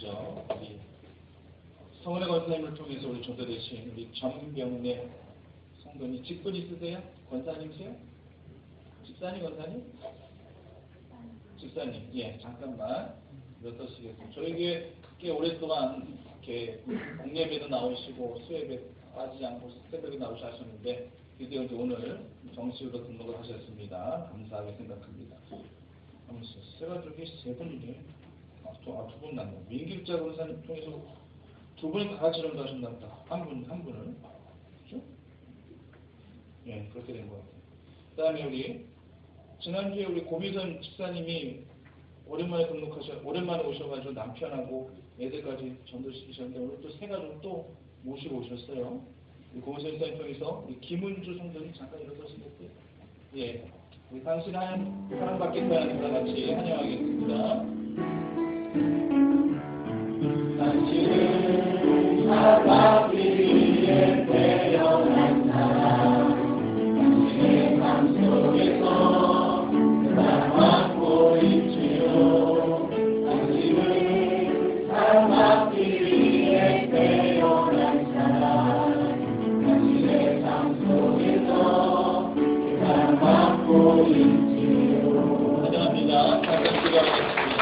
먼저 우리 성은혜 권사님을 통해서 우리 초대되신 우리 정병래 성도님 직분 있으세요? 권사님이세요? 집사님 권사님? 집사님, 예, 잠깐만 어떠시겠습니까? 저희 교회 꽤 오랫동안 이렇게 공예배도 나오시고 수예배 빠지지 않고 새벽에 나오시 하셨는데 드디어 이제 오늘 정식으로 등록을 하셨습니다. 감사하게 생각합니다. 제가 저기 세 분이네. 두 분 났네. 민길자 권사님 통해서 두 분이 다 같이 전도하셨나 보다. 한 분은. 그렇죠? 예, 그렇게 된 것 같아요. 그 다음에 우리 지난주에 우리 고미선 집사님이 오랜만에 오셔가지고 남편하고 애들까지 전도시키셨는데 오늘 또 새 가족 또 모시고 오셨어요. 고미선 집사님 통해서 우리 김은주 성도님 잠깐 일어서시겠어요? 예, 우리 당신 사랑받겠다는 것 같이 환영하겠습니다. 당신은 사랑받기 위해 태어난 사람, 당신의 삶 속에서 사랑받고 있지요. 당신은 사랑받기 위해 태어난 사람, 당신의 삶 속에서 사랑받고 있지요. 환영합니다. 잠깐 기도하겠습니다.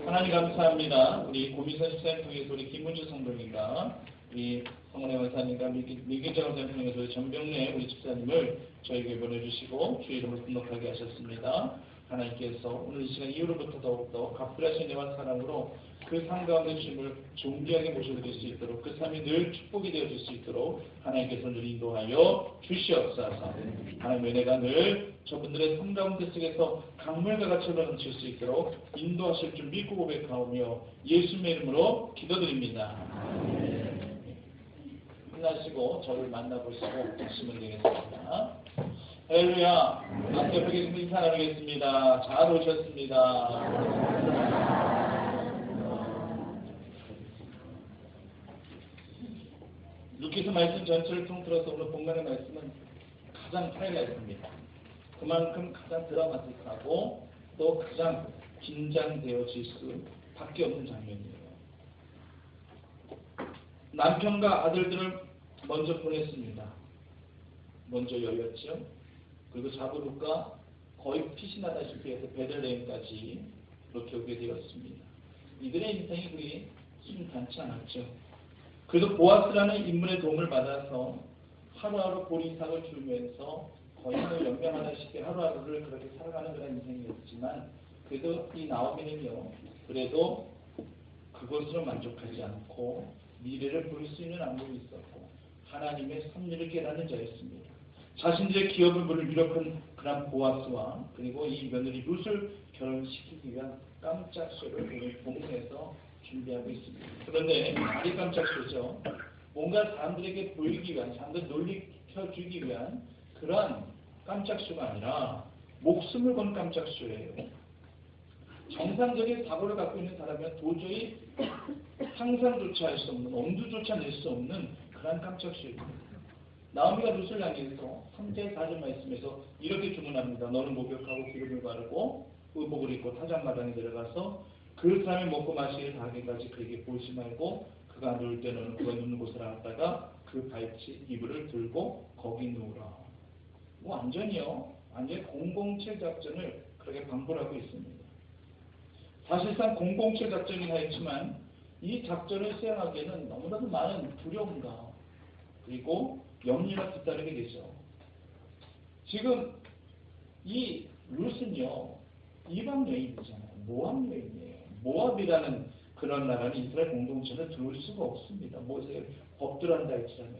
하나님 감사합니다. 우리 고미선 집사님 통해서 우리 김문주 성도님과 우리 성은혜 권사님과 밀길자 권사님 통해서 우리 전병래 우리 집사님을 저에게 보내주시고 주의 이름을 등록하게 하셨습니다. 하나님께서 오늘 이 시간 이후로부터 더욱더 값비하신 은혜와 사랑으로 그 삶 가운데 주님을 존귀하게 모셔드릴 수 있도록 그 삶이 늘 축복이 되어질 수 있도록 하나님께서 늘 인도하여 주시옵소서. 하나님의 은혜가 늘 저분들의 삶 가운데 속에서 강물과 같이 흘러넘칠 수 있도록 인도하실 줄 믿고 고백하오며 예수님의 이름으로 기도드립니다. 끝나시고 저를 만나보시고 오시면 되겠습니다. 할렐루야. 앞에 보겠습니다. 인사 나누겠습니다. 잘 오셨습니다. 루키스 말씀 전체를 통틀어서 오늘 본문의 말씀은 가장 차이가 있습니다. 그만큼 가장 드라마틱하고 또 가장 긴장되어질 수밖에 없는 장면이에요. 남편과 아들들을 먼저 보냈습니다. 먼저 여였죠. 그리고 자부룩과 거의 피신하다시피 해서 베들레헴까지 그렇게 오게 되었습니다. 이들의 인생이 그리 순탄치 않았죠. 그래도 보아스라는 인물의 도움을 받아서 하루하루 보리삭을 주면서 거의 연명하다시피 하루하루를 그렇게 살아가는 그런 인생이었지만 그래도 이 나오미는요, 그래도 그것으로 만족하지 않고 미래를 볼 수 있는 안목이 있었고 하나님의 섭리를 깨닫는 자였습니다. 자신들의 기업을 유력한 그런 보아스와 그리고 이 며느리 룻을 결혼시키기 위한 깜짝 쇼를 오늘 본문에서 준비하고 있습니다. 그런데 말이 깜짝 쇼죠. 뭔가 사람들에게 보이기 위한, 사람들 놀리켜주기 위한 그러한 깜짝 쇼가 아니라 목숨을 건 깜짝 쇼예요. 정상적인 사고를 갖고 있는 사람은 도저히 상상조차 할 수 없는, 엄두조차 낼 수 없는 그러한 깜짝 쇼입니다. 나오미가 룻을 향해서 3절 4절 말씀에서 이렇게 주문합니다. 너는 목욕하고 기름을 바르고 의복을 입고 타작마당에 들어가서 그 사람이 먹고 마시기를 다하기까지 그에게 보이지 말고 그가 누울 때 너는 그가 눕는 곳을 알았다가 그 발치 이불을 들고 거기 누우라. 완전히 007 작전을 그렇게 방불하고 있습니다. 사실상 007 작전이라 했지만 이 작전을 수행하기에는 너무나도 많은 두려움과 그리고 염려가 뒤따르게 되죠. 지금 이 룻은요, 이방 여인이잖아요. 모압 여인이에요. 모압이라는 그런 나라는 이스라엘 공동체는 들어올 수가 없습니다. 모세의 법대로 한다 했지만.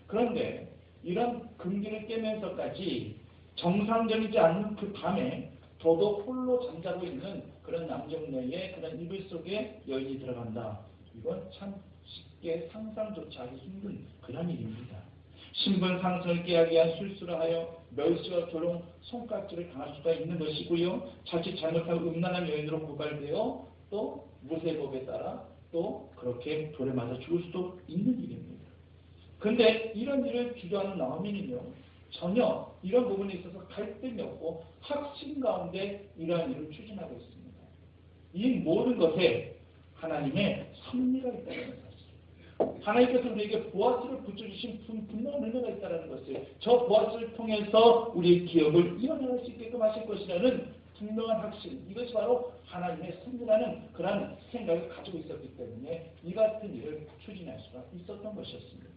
그런데 이런 금기를 깨면서까지 정상적이지 않는 그 밤에 더더욱 홀로 잠자고 있는 그런 남정네의 그런 이불 속에 여인이 들어간다. 이건 참 쉽게 상상조차 하기 힘든 그런 일입니다. 신분 상승을 깨하기 위한 술수를 하여 멸시와 조롱, 손깍지를 당할 수가 있는 것이고요. 자칫 잘못하고 음란한 여인으로 고발되어 또 모세법에 따라 또 그렇게 돌에 맞아 죽을 수도 있는 일입니다. 그런데 이런 일을 주도하는 나오미는요, 전혀 이런 부분에 있어서 갈등이 없고 확신 가운데 이러한 일을 추진하고 있습니다. 이 모든 것에 하나님의 섭리가 있다는 사실. 하나님께서 우리에게 보아스를 붙여주신 분명한 은혜가 있다는 것을, 저 보아스를 통해서 우리의 기업을 이어나갈 수 있게끔 하실 것이라는 분명한 확신, 이것이 바로 하나님의 섭리라는 그런 생각을 가지고 있었기 때문에 이 같은 일을 추진할 수가 있었던 것이었습니다.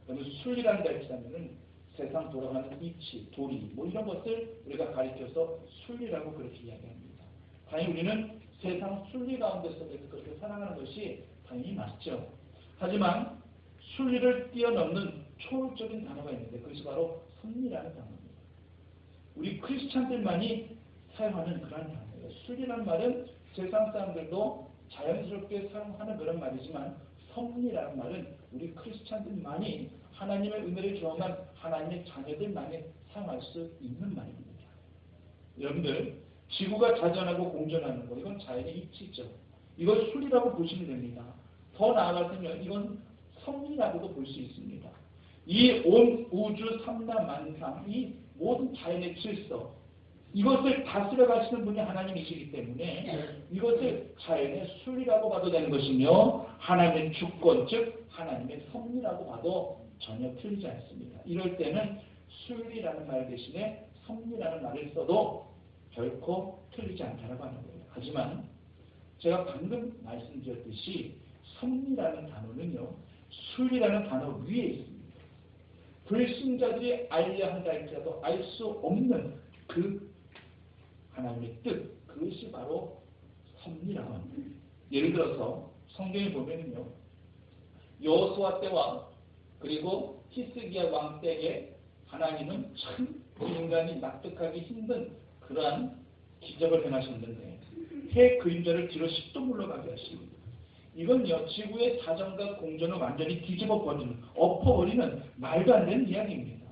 그러면 순리라는 데 있다면은 세상 돌아가는 이치, 도리, 뭐 이런 것을 우리가 가리켜서 순리라고 그렇게 이야기합니다. 당연히 우리는 세상 순리 가운데서 그렇게 살아가는 것이 당연히 맞죠. 하지만 순리를 뛰어넘는 초월적인 단어가 있는데 그것이 바로 섭리라는 단어입니다. 우리 크리스찬들만이 사용하는 그런 단어예요. 순리라는 말은 세상 사람들도 자연스럽게 사용하는 그런 말이지만 섭리라는 말은 우리 크리스찬들만이 하나님의 은혜를 경험한 하나님의 자녀들만이 사용할 수 있는 말입니다. 여러분들, 지구가 자전하고 공전하는 것, 이건 자연의 이치죠. 이걸 순리라고 보시면 됩니다. 더 나아가서면 이건 섭리라고도 볼 수 있습니다. 이 온 우주 삼라만상, 이 모든 자연의 질서, 이것을 다스려 가시는 분이 하나님이시기 때문에 이것을 자연의 순리라고 봐도 되는 것이며 하나님의 주권, 즉 하나님의 섭리라고 봐도 전혀 틀리지 않습니다. 이럴 때는 순리라는 말 대신에 섭리라는 말을 써도 결코 틀리지 않다라고 하는 거예요. 하지만 제가 방금 말씀드렸듯이 섭리라는 단어는요, 순리라는 단어 위에 있습니다. 불신자들이 알려야 한다 할지라도 알 수 없는 그 하나님의 뜻, 그것이 바로 섭리라고 합니다. 예를 들어서 성경에 보면요, 여호수아 때와 그리고 히스기야 왕 때에 하나님은 참 인간이 납득하기 힘든 그러한 기적을 행하셨는데 해 그림자를 뒤로 10도 물러가게 하십니다. 이건요, 지구의 사정과 공전을 완전히 뒤집어 버리는, 엎어버리는 말도 안 되는 이야기입니다.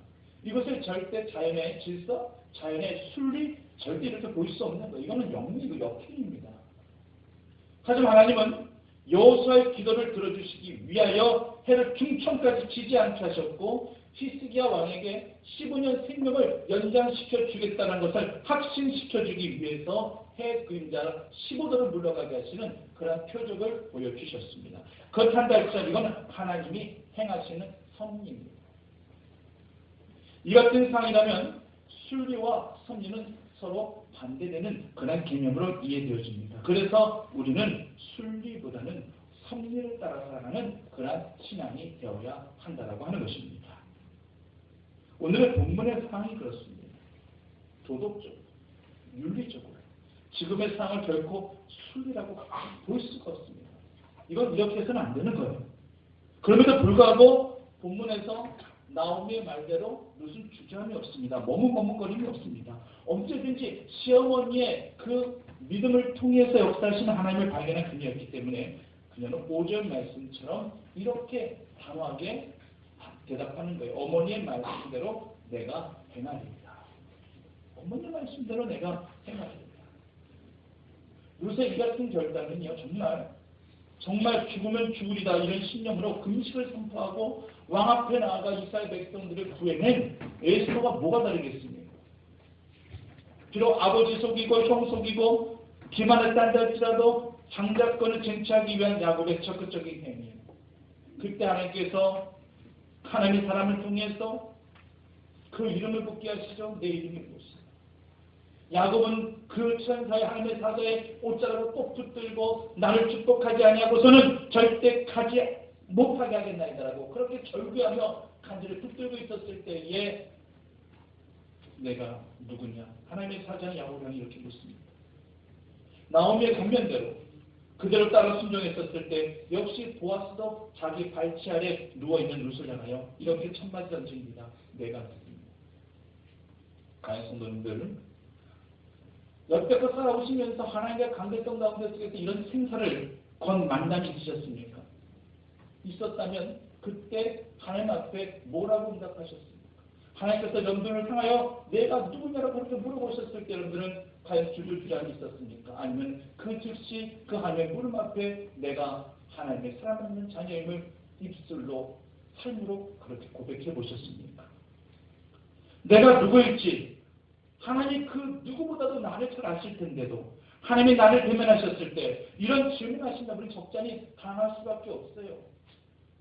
이것을 절대 자연의 질서, 자연의 순리, 절대 이렇게 볼 수 없는 거. 이거는 영리고 역행입니다. 하지만 하나님은 여호수아의 기도를 들어주시기 위하여 해를 중천까지 지지 않게 하셨고 히스기야 왕에게 15년 생명을 연장시켜 주겠다는 것을 확신시켜 주기 위해서 해 그림자 15도를 물러가게 하시는 그런 표적을 보여주셨습니다. 그렇단다 할지라도 이건 하나님이 행하시는 섭리입니다. 이 같은 상황이라면 순리와 섭리는 서로 반대되는 그런 개념으로 이해되어집니다. 그래서 우리는 순리보다는 섭리를 따라 살아가는 그런 신앙이 되어야 한다라고 하는 것입니다. 오늘의 본문의 상황이 그렇습니다. 도덕적으로, 윤리적으로 지금의 상황을 결코 순리라고 볼 수가 없습니다. 이건 이렇게 해서는 안 되는 거예요. 그럼에도 불구하고 본문에서 나오미의 말대로 무슨 주저함이 없습니다. 머뭇머뭇거림이 없습니다. 언제든지 시어머니의 그 믿음을 통해서 역사하시는 하나님을 발견한 그녀였기 때문에 그녀는 5절 말씀처럼 이렇게 단호하게 대답하는 거예요. 어머니의 말씀대로 내가 행하리이다. 어머니의 말씀대로 내가 행하리이다. 요새 이 같은 결단은요, 정말 죽으면 죽으리다 이런 신념으로 금식을 선포하고 왕 앞에 나아가 이스라엘 백성들을 구해낸 에스더가 뭐가 다르겠습니까? 비록 아버지 속이고 형 속이고 기만했다 할지라도 장자권을 쟁취하기 위한 야곱의 적극적인 행위. 그때 하나님께서 하나님의 사람을 통해서 그 이름을 붙게 하시죠. 내 이름이 무엇이냐. 야곱은 그 천사의 하나님의 사자의 옷자락을 꼭 붙들고 나를 축복하지 아니하고서는 절대 가지 못하게 하겠나이다라고 그렇게 절규하며 간지를 붙들고 있었을 때에 내가 누구냐? 하나님의 사자는 야곱이 이렇게 묻습니다. 나오미의 권면대로 그대로 따라 순종했었을 때 역시 보아스도 자기 발치 아래 누워있는 룻을 향하여 이렇게 첫마디 던집니다. 내가 누구냐? 과연 성도님들, 여태껏 살아오시면서 하나님과 관계성 가운데 속에서 이런 생사를 건 만남이 있으셨습니까? 있었다면 그때 하나님 앞에 뭐라고 응답하셨습니까? 하나님께서 여러분들을 향하여 내가 누구냐라고 그렇게 물어보셨을 때 여러분들은 과연 주저주저함이 있었습니까? 아니면 그 즉시 그 하나님의 물음 앞에 내가 하나님의 사랑하는 자녀임을 입술로 삶으로 그렇게 고백해 보셨습니까? 내가 누구일지 하나님 그 누구보다도 나를 잘 아실 텐데도 하나님이 나를 대면하셨을 때 이런 질문하신다 우리 적잖이 당할 수밖에 없어요.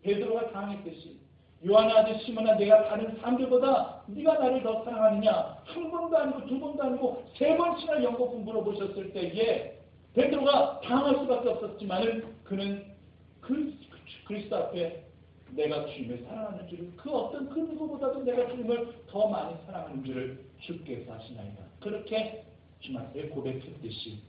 베드로가 당했듯이 요한의 아들 시몬아 내가 다른 사람들보다 네가 나를 더 사랑하느냐 한 번도 아니고 두 번도 아니고 세 번씩이나 영겁 물어보셨을 때에 베드로가 당할 수밖에 없었지만은 그는 그리스도 앞에 내가 주님을 사랑하는 줄을 그 어떤 그 누구보다도 내가 주님을 더 많이 사랑하는 줄을 주께서 아시나이다. 그렇게 주님 앞에 고백했듯이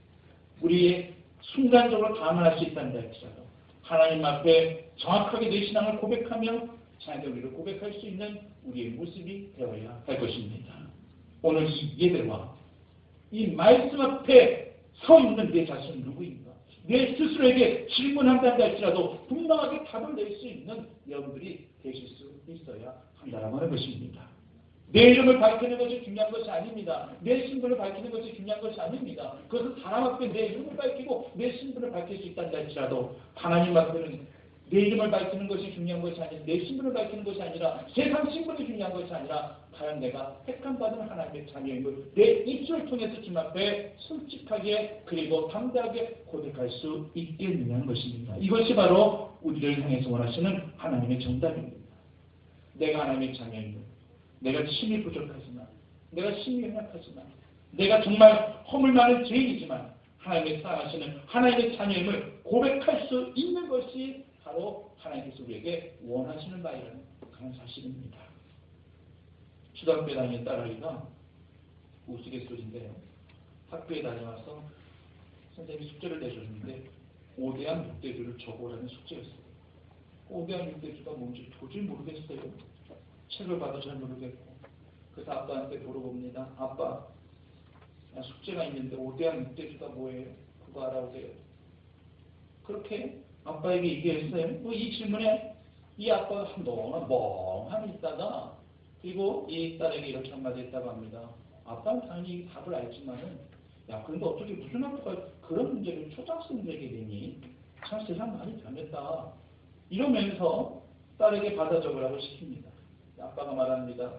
우리의 순간적으로 당할 수 있다는 할지라도 하나님 앞에 정확하게 내 신앙을 고백하며 자녀들 우리를 고백할 수 있는 우리의 모습이 되어야 할 것입니다. 오늘 이 예배와 이 말씀 앞에 서 있는 내 자신은 누구인가? 내 스스로에게 질문한다는 할지라도 분명하게 답을 낼 수 있는 여러분들이 되실 수 있어야 한다라고 하는 것입니다. 내 이름을 밝히는 것이 중요한 것이 아닙니다. 내 신분을 밝히는 것이 중요한 것이 아닙니다. 그것은 사람 앞에 내 이름을 밝히고 내 신분을 밝힐 수 있다는 할지라도 하나님 앞에는 내 이름을 밝히는 것이 중요한 것이 아니라 내 신분을 밝히는 것이 아니라 세상 신분이 중요한 것이 아니라 과연 내가 택함받은 하나님의 자녀임을 내 입술을 통해서 주님 앞에 솔직하게 그리고 담대하게 고백할 수 있겠느냐는 것입니다. 이것이 바로 우리를 향해서 원하시는 하나님의 정답입니다. 내가 하나님의 자녀임을 내가 심히 부족하지만 내가 심히 연약하지만 내가 정말 허물 많은 죄인이지만 하나님의 사랑하시는 하나님의 자녀임을 고백할 수 있는 것이 바로 하나님께서 우리에게 원하시는 바이라는 그런 사실입니다. 초등학교에 다니는 딸아이가 우스갯소리인데요. 학교에 다녀와서 선생님이 숙제를 내줬는데 5대양 6대주를 적어오라는 숙제였어요. 5대양 6대주가 뭔지 도저히 모르겠어요. 책을 봐도 잘 모르겠고 그래서 아빠한테 물어봅니다. 아빠 숙제가 있는데 5대양 6대주가 뭐예요? 그거 알아오세요. 그렇게 아빠에게 얘기했어요. 이 질문에 이 아빠가 너무나 멍하니 있다가 그리고 이 딸에게 이렇게 한마디 했다고 합니다. 아빠는 당연히 답을 알지만은 야 그런데 어떻게 무슨 아빠가 그런 문제를 초등학생들에게 내니? 참 세상 많이 변했다. 이러면서 딸에게 받아 적으라고 시킵니다. 아빠가 말합니다.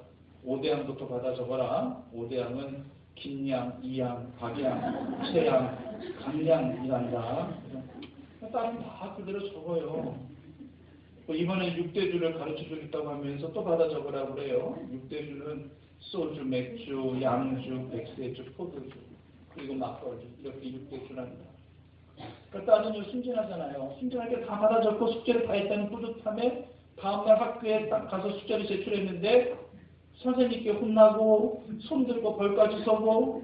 5대양부터 받아 적어라. 5대양은 김양, 이양, 박양, 최양, 강양이란다. 딸은 다 그대로 적어요. 이번에 6대주를 가르쳐주겠다고 하면서 또 받아 적으라고 그래요. 6대주는 소주, 맥주, 양주, 백세주, 포도주, 그리고 막걸리 이렇게 6대주랍니다. 그러니까 딸은 순진하잖아요. 순진하게 다 받아 적고 숙제를 다 했다는 뿌듯함에 다음날 학교에 딱 가서 숙제를 제출했는데 선생님께 혼나고 손들고 벌까지 서고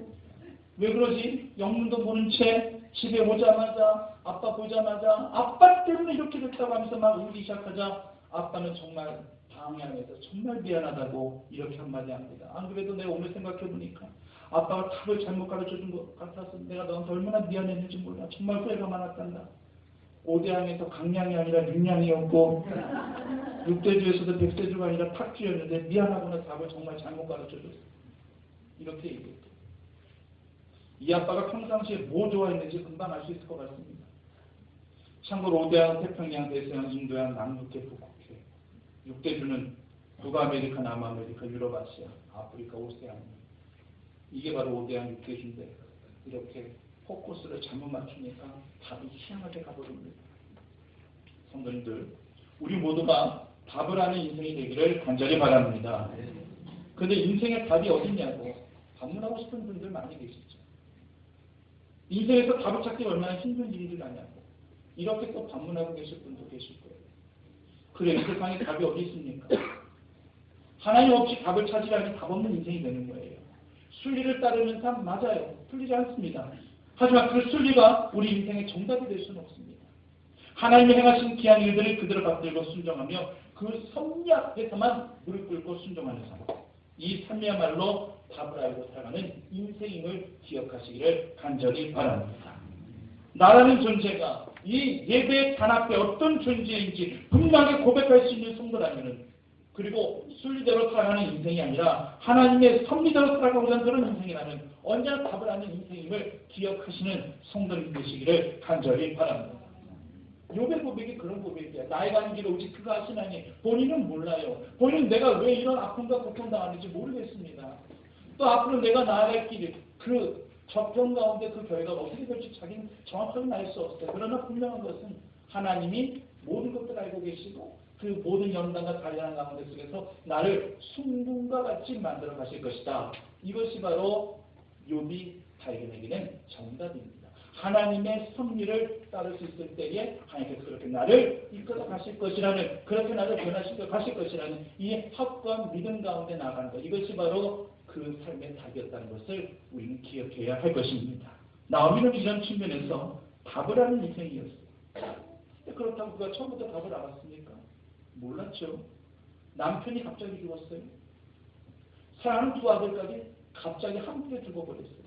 왜 그러지? 영문도 모른 채 집에 오자마자 아빠 보자마자 아빠 때문에 이렇게 됐다고 하면서 막 울기 시작하자 아빠는 정말 방향에서 정말 미안하다고 이렇게 한마디 합니다. 안 그래도 내가 오늘 생각해보니까 아빠가 답을 잘못 가르쳐준 것 같아서 내가 너한테 얼마나 미안했는지 몰라. 정말 후회가 많았단다. 5대양에서 강량이 아니라 윤량이었고 6대주에서도 백대주가 아니라 탁주였는데 미안하구나 답을 정말 잘못 가르쳐줬어. 이렇게 얘기했죠. 이 아빠가 평상시에 뭐 좋아했는지 금방 알 수 있을 것 같습니다. 참고로 5대양 태평양, 대서양, 인도양, 남극해, 북극해 6대주는 북아메리카, 남아메리카, 유럽아시아, 아프리카, 오세아니아 이게 바로 5대양 6대주인데 이렇게 포커스를 잘못 맞추니까 답이 희한하게 가버립니다. 성도님들 우리 모두가 답을 아는 인생이 되기를 간절히 바랍니다. 그런데 인생의 답이 어딨냐고 반문하고 싶은 분들 많이 계시죠. 인생에서 답을 찾기 얼마나 힘든 일인지 아냐고 이렇게 또 반문하고 계실 분도 계실 거예요. 그래 이 세상에 답이 어디 있습니까? 하나님 없이 답을 찾으려니 답 없는 인생이 되는 거예요. 순리를 따르는 삶 맞아요. 틀리지 않습니다. 하지만 그 순리가 우리 인생의 정답이 될 수는 없습니다. 하나님이 행하신 귀한 일들을 그대로 받들고 순종하며 그 섭리 앞에서만 무릎 꿇고 순종하는 삶. 이 삶이야말로 답을 알고 살아가는 인생임을 기억하시기를 간절히 바랍니다. 나라는 존재가 이 예배의 단 앞에 어떤 존재인지 분명하게 고백할 수 있는 성도라면은 그리고 순리대로 살아가는 인생이 아니라 하나님의 섭리대로 살아가고자 하는 그런 인생이라면 언제나 답을 아는 인생임을 기억하시는 성도님 되시기를 간절히 바랍니다. 욥의 고백이 그런 고백이에요. 나의 가는 길을 오직 그가 아시나니 본인은 몰라요. 본인은 내가 왜 이런 아픔과 고통당하는지 모르겠습니다. 또 앞으로 내가 나아갈 길이 그 적정 가운데 그 결과가 어떻게 될지 자기는 정확하게 알 수 없어요. 그러나 분명한 것은 하나님이 모든 것들을 알고 계시고 그 모든 연단과 다양한 가운데 속에서 나를 순금과 같이 만들어 가실 것이다. 이것이 바로 욥이 발견하게 된 정답입니다. 하나님의 섭리를 따를 수 있을 때에 하나님께서 그렇게 나를 이끌어 가실 것이라는, 그렇게 나를 변화시켜 가실 것이라는 이 확고한 믿음 가운데 나아가는 것, 이것이 바로 그 삶의 답이었다는 것을 우리는 기억해야 할 것입니다. 나오미는 이런 측면에서 답을 하는 인생이었어요. 그렇다고 그가 처음부터 답을 알았습니까? 몰랐죠. 남편이 갑자기 죽었어요. 사랑하는 두 아들까지 갑자기 함께 죽어버렸어요.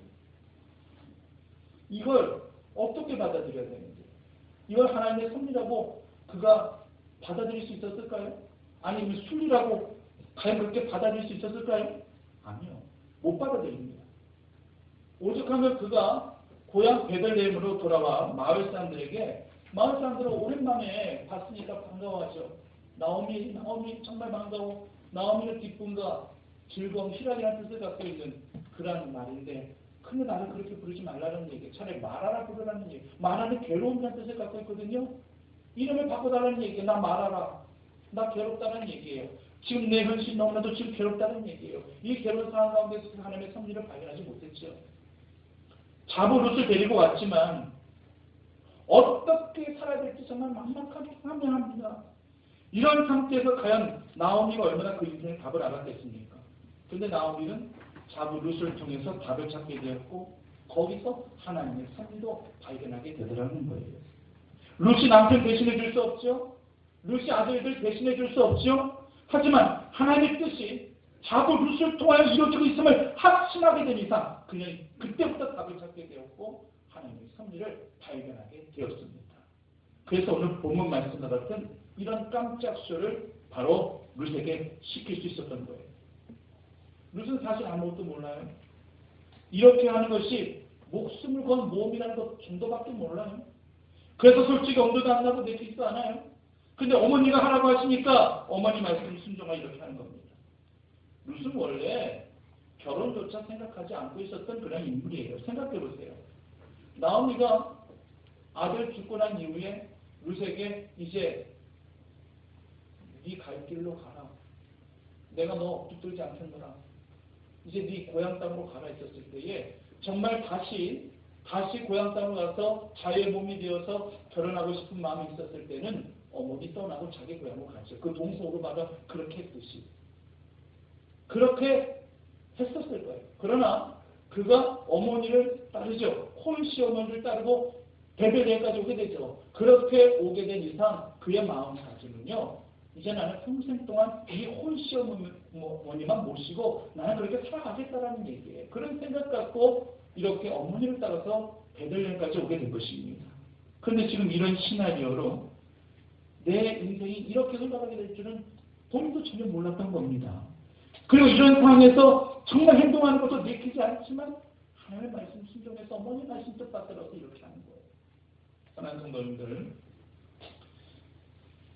이걸 어떻게 받아들여야 되는지, 이걸 하나님의 섭리라고 그가 받아들일 수 있었을까요? 아니면 순리라고 과연 그렇게 받아들일 수 있었을까요? 아니요. 못 받아들입니다. 오죽하면 그가 고향 베들레헴으로 돌아와 마을 사람들은 오랜만에 봤으니까 반가워하죠. 나오미 정말 반가워. 나오미는 기쁨과 즐거움, 희락이라는 뜻을 갖고 있는 그런 말인데, 근데 나를 그렇게 부르지 말라는 얘기, 차라리 말하라 부르라는 얘기. 말하는 괴로움이라는 뜻을 갖고 있거든요. 이름을 바꿔달라는 얘기예요. 나 말하라. 나 괴롭다는 얘기예요. 지금 내 현실 너무나도 지금 괴롭다는 얘기예요. 이 괴로운 상황 가운데서 하나님의 섭리를 발견하지 못했죠. 자부롯을 데리고 왔지만 어떻게 살아야 될지 정말 막막하게 합니다. 이런 상태에서 과연 나오미가 얼마나 그 인생의 답을 알았겠습니까? 그런데 나오미는 자부롯을 통해서 답을 찾게 되었고 거기서 하나님의 섭리도 발견하게 되더라는 거예요. 롯이 남편 대신해 줄 수 없죠. 롯이 아들들 대신해 줄 수 없죠. 하지만 하나님의 뜻이 자부롯을 통하여 이루어지고 있음을 확신하게 된 이상 그는 그때부터 답을 찾게 되었고 하나님의 섭리를 발견하게 되었습니다. 그래서 오늘 본문 말씀과 같은 이런 깜짝 쇼를 바로 롯에게 시킬 수 있었던 거예요. 롯은 사실 아무것도 몰라요. 이렇게 하는 것이 목숨을 건 모험이라는 것 정도밖에 몰라요. 그래서 솔직히 엄두도 안 나고 내키지도 않아요. 근데 어머니가 하라고 하시니까 어머니 말씀을 순종하여 이렇게 하는 겁니다. 롯은 원래 결혼조차 생각하지 않고 있었던 그런 인물이에요. 생각해 보세요. 나오미가 아들 죽고 난 이후에 롯에게 이제 네 갈 길로 가라. 내가 너 붙들지 않겠노라. 이제 네 고향 땅으로 가라 했었을 때에 정말 다시 고향 땅으로 가서 자유의 몸이 되어서 결혼하고 싶은 마음이 있었을 때는 어머니 떠나고 자기 고향으로 갔죠. 그 동서오르마가 그렇게 했듯이. 그렇게 했었을 거예요. 그러나 그가 어머니를 따르죠. 홀씨 어머니를 따르고 베들레헴까지 오게 되죠. 그렇게 오게 된 이상 그의 마음가짐은요. 이제 나는 평생 동안 이 홀씨 어머니만 모시고 나는 그렇게 살아가겠다라는 얘기예요. 그런 생각 갖고 이렇게 어머니를 따라서 베들레헴까지 오게 된 것입니다. 그런데 지금 이런 시나리오로 내 인생이 이렇게 흘러가게 될 줄은 본인도 전혀 몰랐던 겁니다. 그리고 이런 상황에서 정말 행동하는 것도 내키지 않지만 하나님의 말씀 순종해서 어머니 말씀 뜻받들어서 이렇게 하는 거예요. 사랑하는 성도님들,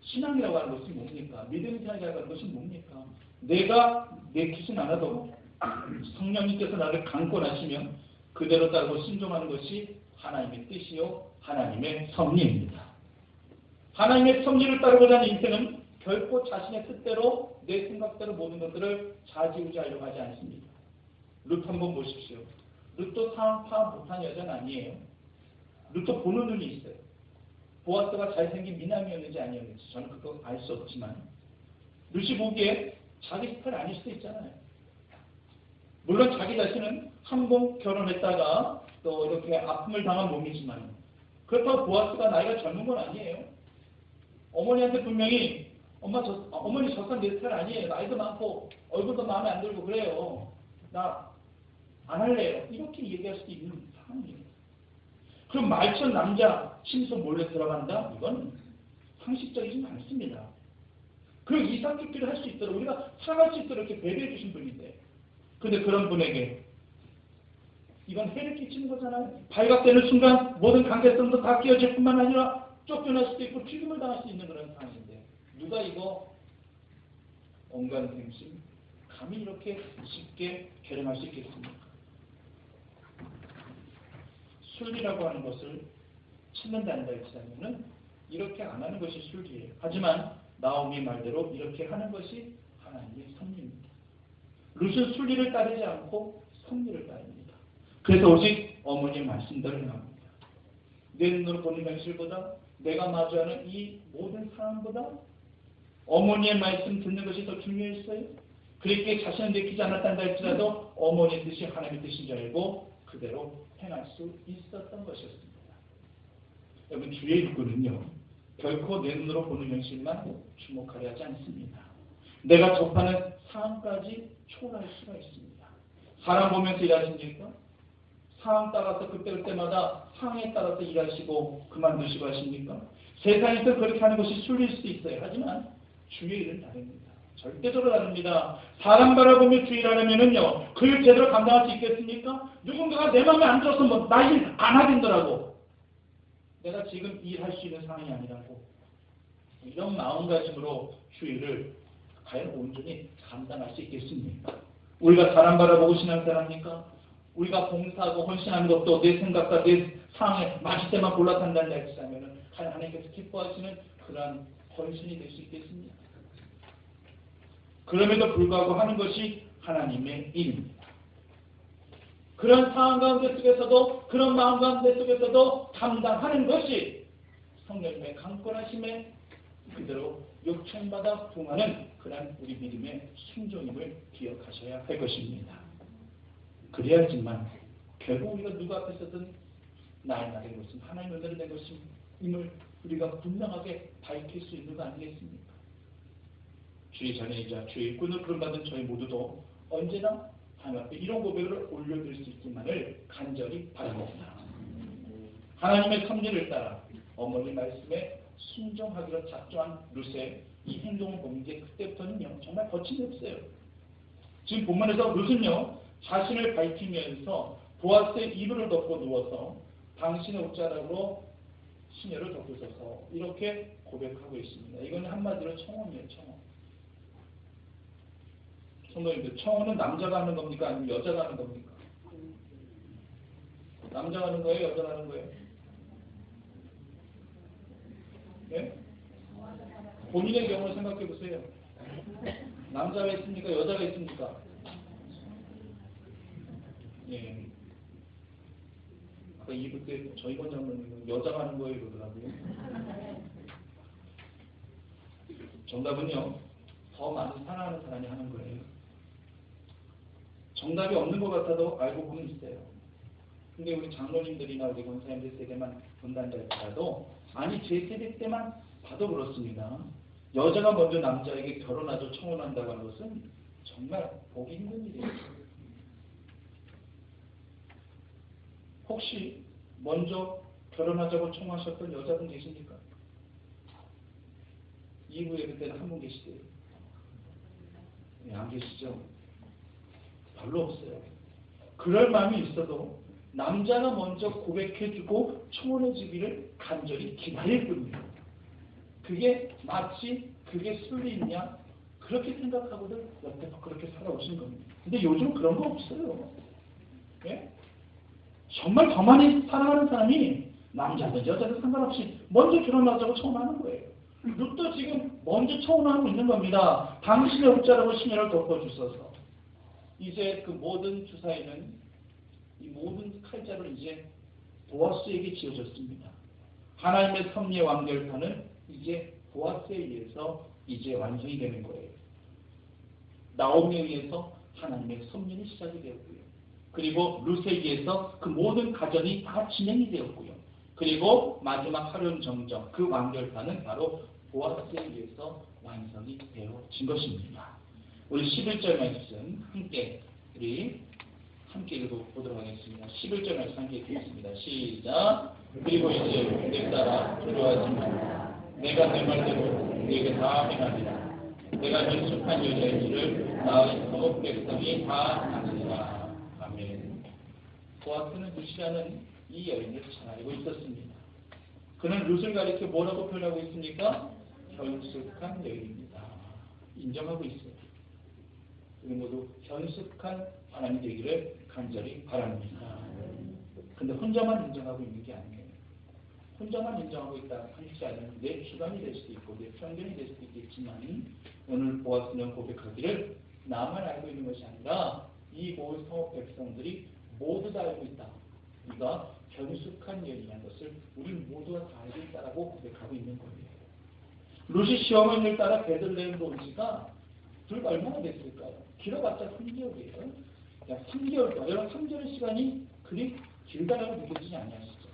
신앙이라고 하는 것이 뭡니까? 믿음이라고 하는 것이 뭡니까? 내가 내키진 않아도 성령님께서 나를 강권하시면 그대로 따르고 순종하는 것이 하나님의 뜻이요 하나님의 섭리입니다. 하나님의 섭리를 따르고자 하는 인생은 결코 자신의 뜻대로 내 생각대로 모든 것들을 좌지우지하려고 하지 않습니다. 룻 한번 보십시오. 룻도 상황 파악 못한 여자는 아니에요. 룻도 보는 눈이 있어요. 보아스가 잘생긴 미남이었는지 아니었는지 저는 그거 알 수 없지만 룻이 보기에 자기 스타일 아닐 수도 있잖아요. 물론 자기 자신은 한 번 결혼했다가 또 이렇게 아픔을 당한 몸이지만 그렇다고 보아스가 나이가 젊은 건 아니에요. 어머니한테 분명히 어머니 저 사람 내 스타일 아니에요. 나이도 많고 얼굴도 마음에 안 들고 그래요. 나 안 할래요. 이렇게 얘기할 수도 있는 상황이에요. 그럼 말처럼 남자 침소 몰래 들어간다? 이건 상식적이지 않습니다. 그리고 이상적기를 할 수 있도록 우리가 살아갈 수 있도록 이렇게 배려해 주신 분인데 그런데 그런 분에게 이건 해를 끼치는 거잖아요. 발각되는 순간 모든 관계성도 다 깨어질 뿐만 아니라 쫓겨날 수도 있고 죽임을 당할 수 있는 그런 상황인데 누가 이거 온간생심 감히 이렇게 쉽게 결혼할 수 있겠습니까? 순리라고 하는 것을 찾는다는 것이라면은 이렇게 안 하는 것이 순리예요. 하지만 나오미 말대로 이렇게 하는 것이 하나님의 섭리입니다. 룻은 순리를 따르지 않고 섭리를 따릅니다. 그래서 오직 어머니의 말씀대로 행합니다. 내 눈으로 보는 현실보다 내가 마주하는 이 모든 상황보다 어머니의 말씀 듣는 것이 더 중요했어요. 그렇게 자신을 내키지 않았단다 할지라도 어머니의 뜻이 하나님의 뜻인 줄 알고 그대로 행할 수 있었던 것이었습니다. 여러분, 주의 일꾼은요, 결코 내 눈으로 보는 현실만 주목하려 하지 않습니다. 내가 접하는 상황까지 초월할 수가 있습니다. 사람 보면서 일하십니까? 상황 따라서 그때마다 상황에 따라서 일하시고 그만두시고 하십니까? 세상에서 그렇게 하는 것이 순리일 수 있어요. 하지만 주의 일은 다릅니다. 절대적으로 다릅니다. 사람 바라보며 주의 일하려면은요, 그 일 제대로 감당할 수 있겠습니까? 누군가가 내 마음에 안 들어서 뭐 나 일 안 하겠더라고. 내가 지금 일할 수 있는 상황이 아니라고. 이런 마음가짐으로 주의를 과연 온전히 감당할 수 있겠습니까? 우리가 사람 바라보고 신앙생활합니까? 우리가 봉사하고 헌신하는 것도 내 생각과 내 상황에 맞을 때만 골라탄다는 말이라면 하나님께서 기뻐하시는 그러한 헌신이 될 수 있겠습니까? 그럼에도 불구하고 하는 것이 하나님의 일입니다. 그런 상황 가운데 속에서도 그런 마음 가운데 속에서도 감당하는 것이 성령님의 강권하심에 그대로 요청받아 부응하는 그런 우리 믿음의 순종임을 기억하셔야 할 것입니다. 그래야지만 결국 우리가 누구 앞에서든 나의 것은 하나님의 은혜로 된 것임을 우리가 분명하게 밝힐 수 있는 거 아니겠습니까? 주의 자녀이자 주의 일꾼을 부름받은 저희 모두도 언제나 하나님 앞에 이런 고백을 올려드릴 수 있기만을 간절히 바랍니다. 하나님의 섭리를 따라 어머니 말씀에 순종하기로 작정한 룻의 이 행동을 보는 게 그때부터는요, 정말 거침이 없어요. 지금 본문에서 룻은요, 자신을 밝히면서 보아스의 이불을 덮고 누워서 당신의 옷자락으로 시녀를 덮으셔서 이렇게 고백하고 있습니다. 이건 한마디로 청혼이에요, 청혼. 성도님들, 청혼은 남자가 하는 겁니까? 아니면 여자가 하는 겁니까? 남자가 하는 거예요? 여자가 하는 거예요? 네? 본인의 경우를 생각해 보세요. 남자가 있습니까? 여자가 있습니까? 예. 아까 이부 때 저희 권장님은 여자가 하는 거예요 그러더라고요. 정답은요, 더 많은 사랑하는 사람이 하는 거예요. 정답이 없는 것 같아도 알고 보면 있어요. 근데 우리 장로님들이나 우리 권사님들 세대만 본단다 할지라도, 아니 제 세대 때만 봐도 그렇습니다. 여자가 먼저 남자에게 결혼하죠, 청혼한다고 하는 것은 정말 보기 힘든 일이에요. 혹시 먼저 결혼하자고 청하셨던 여자분 계십니까? 이후에 그때는 한 분 계시대요. 네, 안 계시죠? 별로 없어요. 그럴 마음이 있어도 남자가 먼저 고백해주고 청혼해주기를 간절히 기다릴 뿐이에요. 그게 마치 그게 순리있냐? 그렇게 생각하고들 여태껏 그렇게 살아오신 겁니다. 근데 요즘 그런 거 없어요. 예? 정말 더 많이 사랑하는 사람이 남자든 여자든 상관없이 먼저 결혼하자고 청혼하는 거예요. 룻도 지금 먼저 청혼하고 있는 겁니다. 당신의 옷자락으로 시녀를 덮어주셔서 이제 그 모든 주사위는 이 모든 칼자를 이제 보아스에게 지어졌습니다. 하나님의 섭리의 완결판은 이제 보아스에 의해서 이제 완성이 되는 거예요. 나오미에 의해서 하나님의 섭리는 시작이 되었고요. 그리고 룻에 의해서 그 모든 가정이 다 진행이 되었고요. 그리고 마지막 하륜 정정, 그 완결판은 바로 보아스에 의해서 완성이 되어진 것입니다. 우리 11절 말씀 함께 읽어보도록 하겠습니다. 11절 말씀 함께 읽겠습니다. 시작. 그리고 이제 내 딸아 두려워하지 말라. 내가 내 말대로 네게 다 행하리라. 내가 연습한 여자의 일을 나의 소 백성이 다 하리라. 아멘. 보아스는 룻이라는 이 여인을 잘 알고 있었습니다. 그는 룻을 가리켜 뭐라고 표현하고 있습니까? 현숙한 여인입니다. 인정하고 있어요. 우리 모두 현숙한 사람이 되기를 간절히 바랍니다. 근데 혼자만 인정하고 있는 게 아니에요. 혼자만 인정하고 있다 한자는 내 주관이 될 수도 있고 내 편견이 될 수도 있겠지만 오늘 보았으면 고백하기를 나만 알고 있는 것이 아니라 이 모든 성읍 백성들이 모두 다 알고 있다. 우리가 견숙한 여인이라는 것을 우리 모두가 다 알고 있다라고 고백하고 있는 거예요. 루시 시어머니를 따라 베들레헴으로 온 지가 불과 얼마나 됐을까요? 길어봤자 3개월이에요. 3개월 동안, 여러분 3개월의 시간이 그리 길다라고 느껴지지 않으시죠?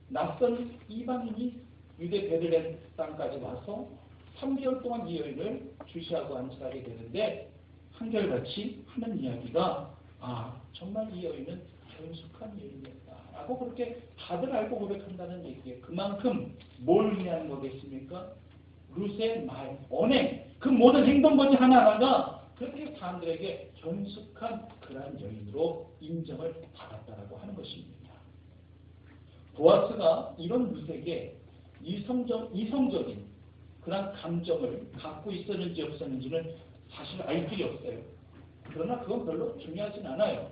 낯선 이방인이 유대 베들레헴 땅까지 와서 3개월 동안 이 여인을 주시하고 안치하게 되는데 한결같이 하는 이야기가 정말 이 여인은 견숙한 여인이었다라고 그렇게 다들 알고 고백한다는 얘기예요. 그만큼 뭘 의미하는 거겠습니까? 룻의 말, 언행, 그 모든 행동거지 하나하나가 그렇게 사람들에게 견숙한 그러한 여인으로 인정을 받았다라고 하는 것입니다. 보아스가 이런 룻에게 이성적인 그런 감정을 갖고 있었는지 없었는지는 사실 알 길이 없어요. 그러나 그건 별로 중요하진 않아요.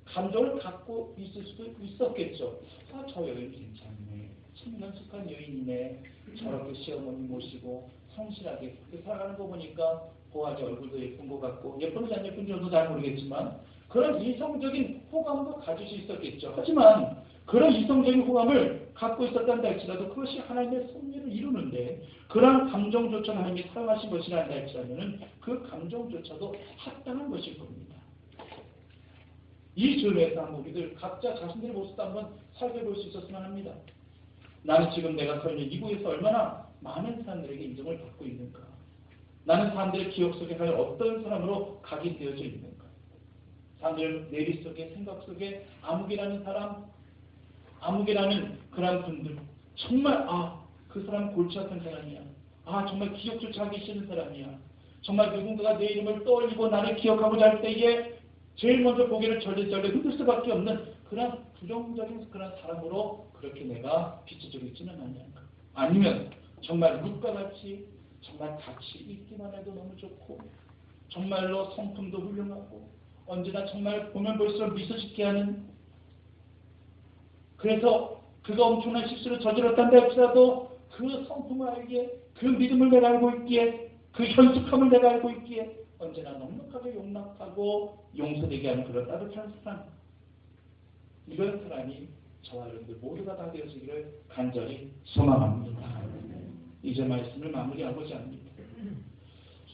감정을 갖고 있을 수도 있었겠죠. 저 여인 괜찮네. 참 견숙한 여인이네. 저렇게 시어머니 모시고 성실하게 그렇게 살아가는 거 보니까 보아지 얼굴도 예쁜 것 같고 예쁜지 안 예쁜지 저도 잘 모르겠지만 그런 이성적인 호감도 가질 수 있었겠죠. 하지만 그런 이성적인 호감을 갖고 있었다는 할지라도 그것이 하나님의 섭리를 이루는데 그러한 감정조차 하나님이 사용하신 것이라 할지라면 그 감정조차도 합당한 것일 겁니다. 이 점에서 한번 우리들 각자 자신들의 모습도 한번 살펴볼 수 있었으면 합니다. 나는 지금 내가 서 있는 이곳에서 얼마나 많은 사람들에게 인정을 받고 있는가? 나는 사람들의 기억 속에 과연 어떤 사람으로 각인되어져 있는가? 사람들 내리 속에 생각 속에 아무개라는 사람, 아무개라는 그런 분들 정말 그 사람은 골치 아픈 사람이야. 정말 기억조차 하기 싫은 사람이야. 정말 누군가가 내 이름을 떠올리고 나를 기억하고자 할 때에 제일 먼저 고개를 절레절레 흔들 수밖에 없는 그런 부정적인 그런 사람으로 그렇게 내가 비춰지고 있지는 않냐가. 아니면 정말 룻과 같이 정말 같이 있기만 해도 너무 좋고 정말로 성품도 훌륭하고 언제나 정말 보면 볼수록 미소 짓게 하는 그래서 그가 엄청난 실수를 저질렀다는데 할지라도 그 성품을 알기에 그 믿음을 내가 알고 있기에 그 현숙함을 내가 알고 있기에 언제나 넉넉하게 용납하고 용서되게 하는 그런 따뜻한 사람 이런 사람이 저와 여러분들 모두가 다 되어지기를 간절히 소망합니다. 이제 말씀을 마무리하고자 합니다.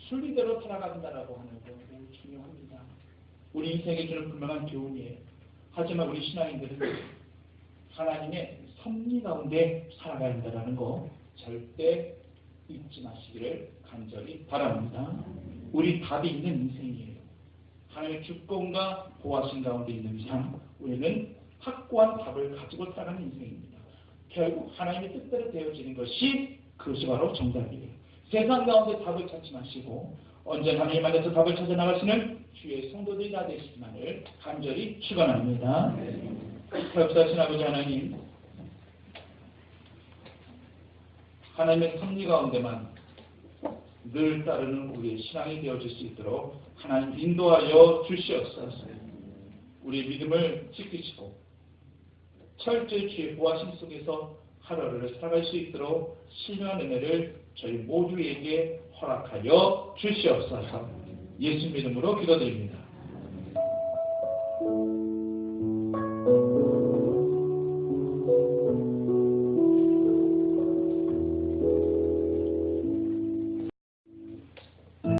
순리대로 살아간다라고 하는 건 매우 중요합니다. 우리 인생에 주는 분명한 교훈이에요. 하지만 우리 신앙인들은 하나님의 섭리 가운데 살아가야 한다는 거 절대 잊지 마시기를 간절히 바랍니다. 우리 답이 있는 인생이에요. 하나님의 주권과 보호하신 가운데 있는 이상 우리는 확고한 답을 가지고 살아가는 인생입니다. 결국 하나님의 뜻대로 되어지는 것이 그것이 바로 정답이에요. 세상 가운데 답을 찾지 마시고 언제나 하나님 안에서 답을 찾아 나가시는 주의 성도들이 다 되시기만을 간절히 축원합니다. 역사하신 아버지 하나님, 하나님의 섭리 가운데만 늘 따르는 우리의 신앙이 되어질 수 있도록 하나님 인도하여 주시옵소서. 우리의 믿음을 지키시고 철저히 주의 보호하심 속에서 하루를 살아갈 수 있도록 신령한 은혜를 저희 모두에게 허락하여 주시옵소서. 예수 믿음으로 기도드립니다.